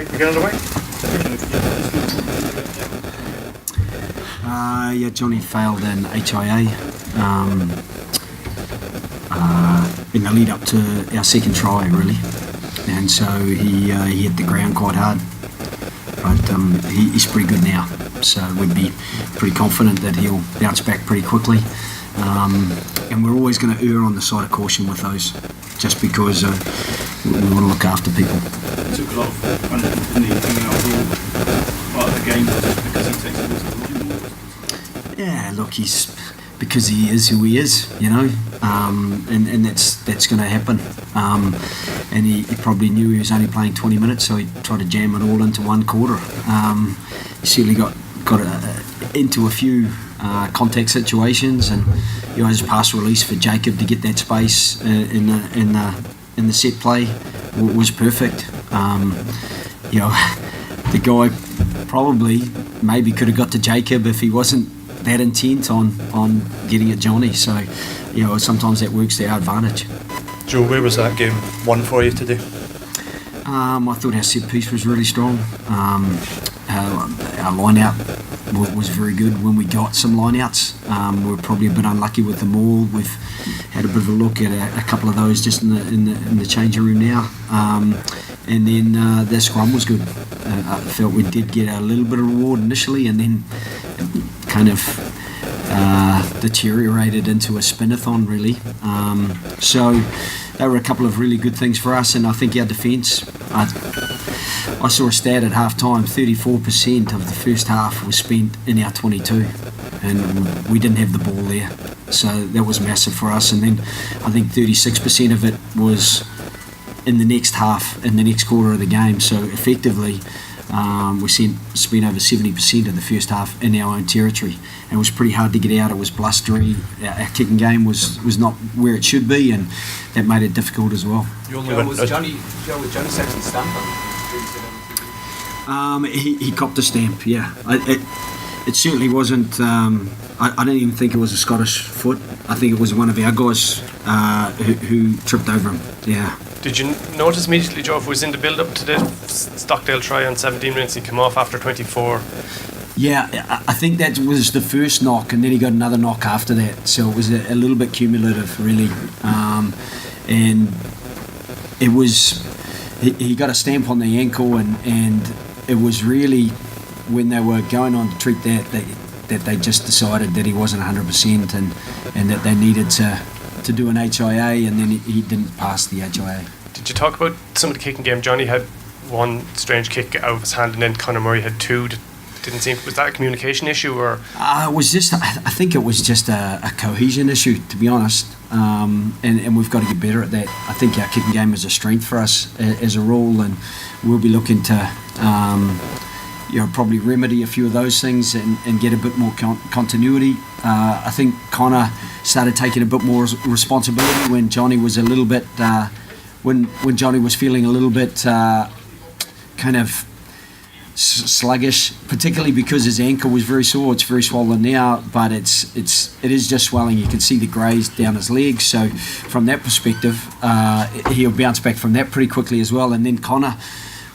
Get underway. Yeah, Johnny failed in HIA in the lead up to our second try, really, and so he hit the ground quite hard. But he's pretty good now, so we'd be pretty confident that he'll bounce back pretty quickly. And we're always going to err on the side of caution with those, just because we want to look after people. It took a lot of anything overall part of the game just because he takes it as a line. Yeah, look, because he is who he is, you know, and that's going to happen. And he probably knew he was only playing 20 minutes, so he tried to jam it all into one quarter. He certainly got into a few contact situations, and his pass release for Jacob to get that space in the set play was perfect. The guy probably maybe could have got to Jacob if he wasn't that intent on getting at Johnny. So, sometimes that works to our advantage. Joe, where was that game won for you today? I thought our set piece was really strong. Our line out was very good when we got some line outs. We were probably a bit unlucky with them all. We've had a bit of a look at a couple of those just in the changing room now. And then the scrum was good. I felt we did get a little bit of reward initially, and then it kind of deteriorated into a spin-a-thon, really. So they were a couple of really good things for us, and I think our defence, I saw a stat at half-time, 34% of the first half was spent in our 22, and we didn't have the ball there. So that was massive for us, and then I think 36% of it was in the next half, in the next quarter of the game. So effectively, we spent over 70% of the first half in our own territory, and it was pretty hard to get out. It was blustery. Our kicking game was not where it should be, and that made it difficult as well. Was Johnny Sexton stamped on? He copped a stamp. Yeah, it certainly wasn't. I don't even think it was a Scottish foot. I think it was one of our guys who tripped over him. Yeah. Did you notice immediately, Joe, if it was in the build-up to the Stockdale try on 17 minutes, he came off after 24? Yeah, I think that was the first knock, and then he got another knock after that. So it was a little bit cumulative, really. And it was, he got a stamp on the ankle, and it was really when they were going on to treat that they just decided that he wasn't 100% and that they needed to do an HIA, and then he didn't pass the HIA. Did you talk about some of the kicking game? Johnny had one strange kick out of his hand, and then Conor Murray had two. Was that a communication issue, or? It was just. I think it was just a cohesion issue, to be honest. And we've got to get better at that. I think our kicking game is a strength for us as a rule, and we'll be looking to probably remedy a few of those things and get a bit more continuity. I think Conor started taking a bit more responsibility when Johnny was a little bit when Johnny was feeling a little bit kind of sluggish, particularly because his ankle was very sore. It's very swollen now, but it is just swelling. You can see the greys down his legs. So from that perspective, he'll bounce back from that pretty quickly as well. And then Conor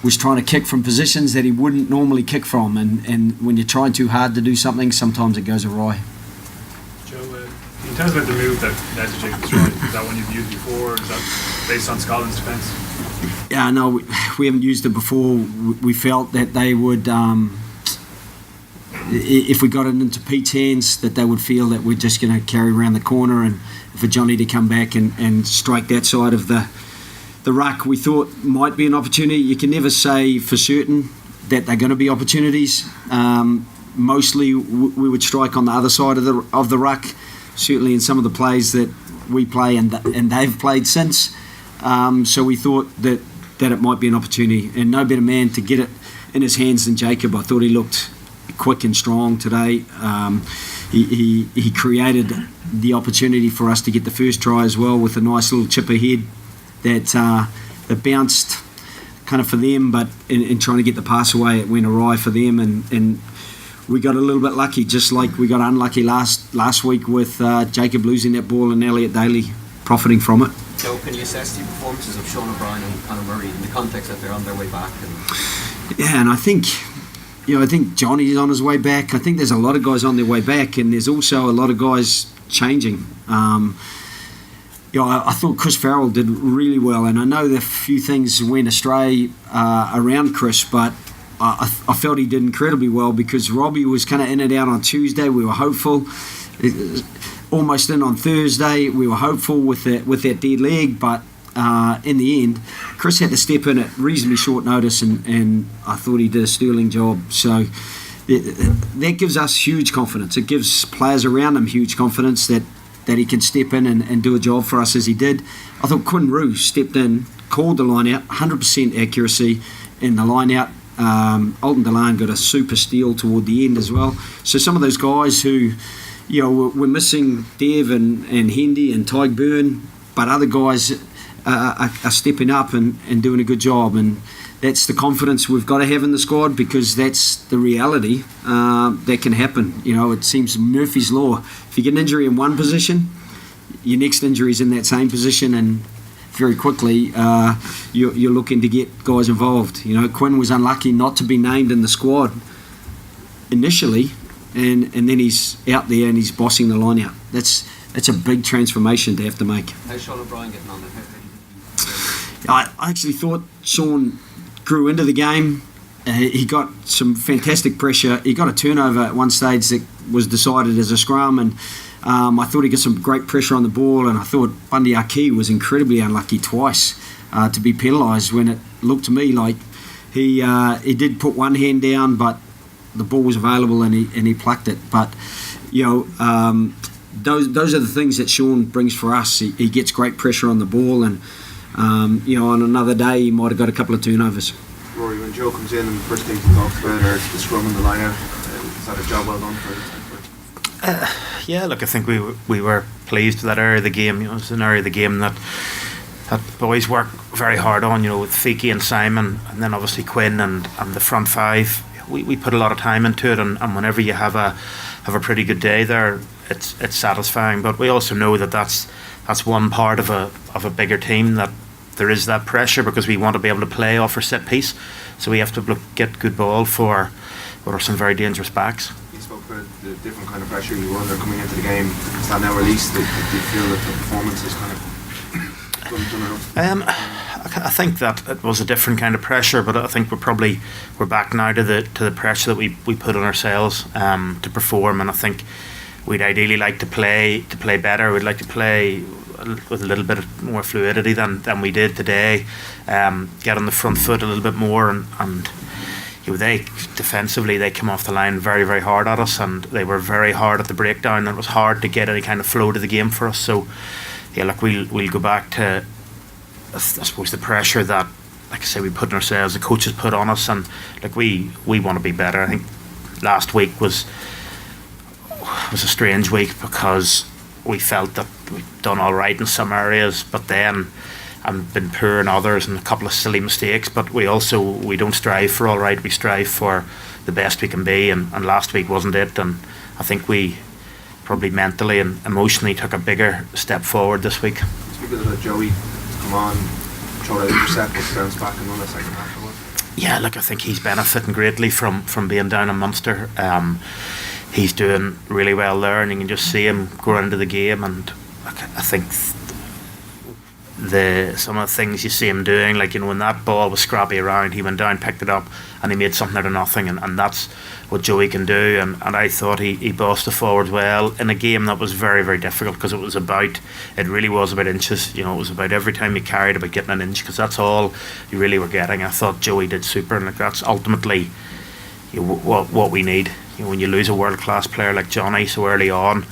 was trying to kick from positions that he wouldn't normally kick from, and when you're trying too hard to do something, sometimes it goes awry. Joe, in terms of the move that led to Jacob's try, is that one you've used before, or is that based on Scotland's defence? Yeah, no, we haven't used it before. We felt that they would, if we got it into Pete's hands, that they would feel that we're just going to carry around the corner, and for Johnny to come back and strike that side of the ruck, we thought might be an opportunity. You can never say for certain that they're going to be opportunities. Mostly we would strike on the other side of the ruck, certainly in some of the plays that we play and they've played since. So we thought that it might be an opportunity, and no better man to get it in his hands than Jacob. I thought he looked quick and strong today. He created the opportunity for us to get the first try as well with a nice little chip ahead that bounced kind of for them, but in trying to get the pass away, it went awry for them, and we got a little bit lucky, just like we got unlucky last week with Jacob losing that ball and Elliot Daly profiting from it. Joe, can you assess the performances of Sean O'Brien and Conor Murray in the context that they're on their way back? Yeah, and I think Johnny's on his way back. I think there's a lot of guys on their way back, and there's also a lot of guys changing. I thought Chris Farrell did really well, and I know that a few things went astray around Chris, but I felt he did incredibly well because Robbie was kind of in and out on Tuesday. We were hopeful. Almost in on Thursday. We were hopeful with that dead leg, but in the end, Chris had to step in at reasonably short notice, and I thought he did a sterling job. So that gives us huge confidence. It gives players around him huge confidence that he can step in and do a job for us as he did. I thought Quinn Rue stepped in, called the line out, 100% accuracy in the line out. Alton Delan got a super steal toward the end as well. So some of those guys who, we're missing Dev and Hendy and Tyke Byrne, but other guys are stepping up and doing a good job, and that's the confidence we've got to have in the squad, because that's the reality that can happen. It seems Murphy's Law. If you get an injury in one position, your next injury is in that same position, and very quickly you're looking to get guys involved. Quinn was unlucky not to be named in the squad initially, and then he's out there and he's bossing the line out. That's a big transformation to have to make. How's Sean O'Brien getting on there? I actually thought Sean grew into the game. He got some fantastic pressure. He got a turnover at one stage that was decided as a scrum, and I thought he got some great pressure on the ball, and I thought Bundy Aki was incredibly unlucky twice to be penalised, when it looked to me like he did put one hand down, but the ball was available and he plucked it. But those are the things that Sean brings for us. He gets great pressure on the ball, and on another day he might have got a couple of turnovers. Rory, when Joe comes in and the first thing he talks about are the scrum and the line out, is that a job well done for him? Yeah, look, I think we were pleased with that area of the game. It's an area of the game that boys work very hard on, with Fiki and Simon, and then obviously Quinn and the front five. We put a lot of time into it, and whenever you have a pretty good day there, it's satisfying. But we also know that that's one part of a bigger team, that there is that pressure, because we want to be able to play off our set piece, so we have to get good ball for what are some very dangerous backs. You spoke about the different kind of pressure you were under coming into the game. Is that now released? Do you feel that the performance is kind of done enough? I think that it was a different kind of pressure, but I think we're back now to the pressure that we put on ourselves to perform, and I think we'd ideally like to play better. We'd like to play with a little bit more fluidity than we did today. Get on the front foot a little bit more, and they defensively they came off the line very, very hard at us, and they were very hard at the breakdown, and it was hard to get any kind of flow to the game for us. So look, we'll go back to I suppose the pressure that, like I say, we put on ourselves, the coaches put on us, and like we want to be better. I think last week was a strange week, because we felt that we'd done all right in some areas, but then and been poor in others, and a couple of silly mistakes. But we don't strive for all right, we strive for the best we can be, and last week wasn't it, and I think we probably mentally and emotionally took a bigger step forward this week. Speaking of that, Joey, come on, throw that intercept, but bounce back and run a second half. Yeah, look, I think he's benefiting greatly from being down in Munster. He's doing really well there, and you can just see him grow into the game. And I think some of the things you see him doing, like when that ball was scrappy around, he went down, picked it up, and he made something out of nothing. And that's what Joey can do. And I thought he bossed the forwards well in a game that was very, very difficult, because it really was about inches. It was about every time you carried, about getting an inch, because that's all you really were getting. I thought Joey did super, and that's ultimately what we need. When you lose a world-class player like Johnny so early on,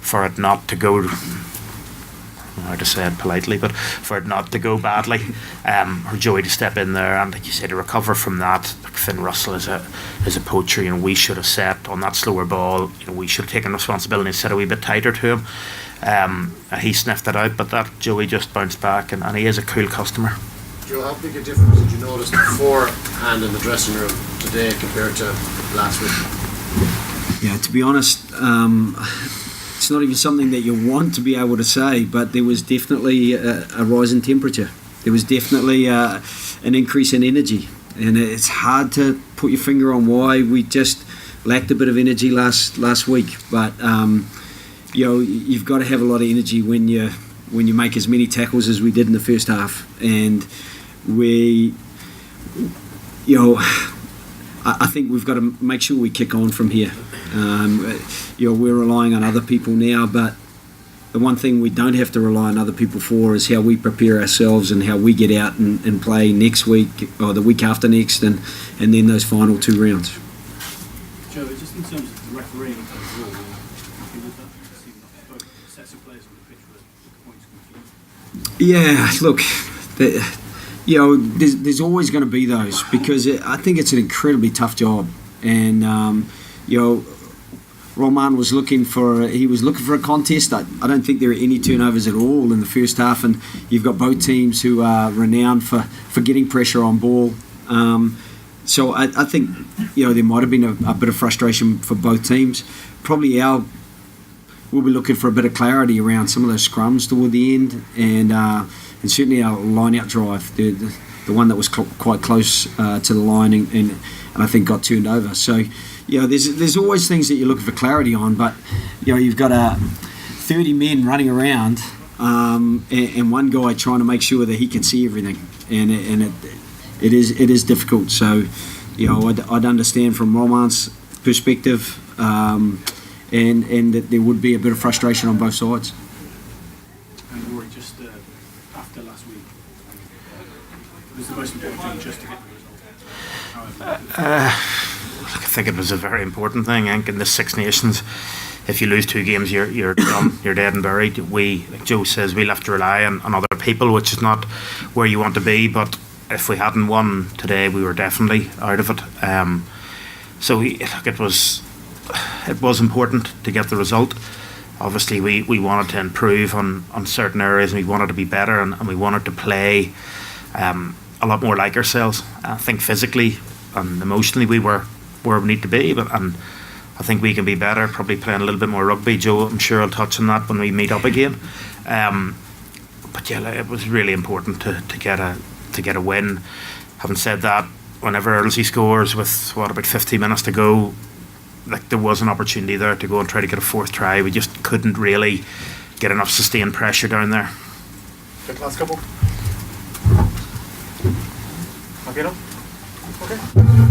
for it not to go, how to say it politely, but for it not to go badly, for Joey to step in there and, like you said, to recover from that. Like Finn Russell is a poacher. We should have set on that slower ball. We should have taken responsibility and set a wee bit tighter to him. He sniffed it out, but that Joey just bounced back, and he is a cool customer. Joe, how big a difference did you notice beforehand in the dressing room today compared to last week? Yeah, to be honest, it's not even something that you want to be able to say, but there was definitely a rise in temperature. There was definitely an increase in energy. and it's hard to put your finger on why. We just lacked a bit of energy last week, but you've got to have a lot of energy when you make as many tackles as we did in the first half, and I think we've got to make sure we kick on from here. We're relying on other people now, but the one thing we don't have to rely on other people for is how we prepare ourselves and how we get out and play next week or the week after next, and then those final 2 rounds. Joe, just in terms of the refereeing overall, happy with that? Seeing both sets of players on the pitch were points confused. Yeah, look, there's always going to be those, because I think it's an incredibly tough job, and Roman was looking for a contest. I don't think there are any turnovers at all in the first half, and you've got both teams who are renowned for getting pressure on ball. So I think there might have been a bit of frustration for both teams. Probably we'll be looking for a bit of clarity around some of those scrums toward the end, and certainly our line-out drive, the one that was quite close to the line and I think got turned over. So there's always things that you're looking for clarity on, but you've got 30 men running around and one guy trying to make sure that he can see everything, and it is difficult. So I'd understand from Roman's perspective, and that there would be a bit of frustration on both sides. And Rory, just after last week, was the most important thing just to get the result? I think it was a very important thing. I think in the Six Nations, if you lose 2 games, you're done, you're dead and buried. Like Joe says, we'll have to rely on other people, which is not where you want to be. But if we hadn't won today, we were definitely out of it. It was important to get the result. Obviously, we wanted to improve on certain areas, and we wanted to be better, and we wanted to play a lot more like ourselves. I think physically and emotionally we were where we need to be, and I think we can be better, probably playing a little bit more rugby. Joe, I'm sure, will touch on that when we meet up again. But it was really important to get a win. Having said that, whenever Earlsey scores with about 15 minutes to go, there was an opportunity there to go and try to get a 4th try. We just couldn't really get enough sustained pressure down there. Good last couple. Happy enough? Okay.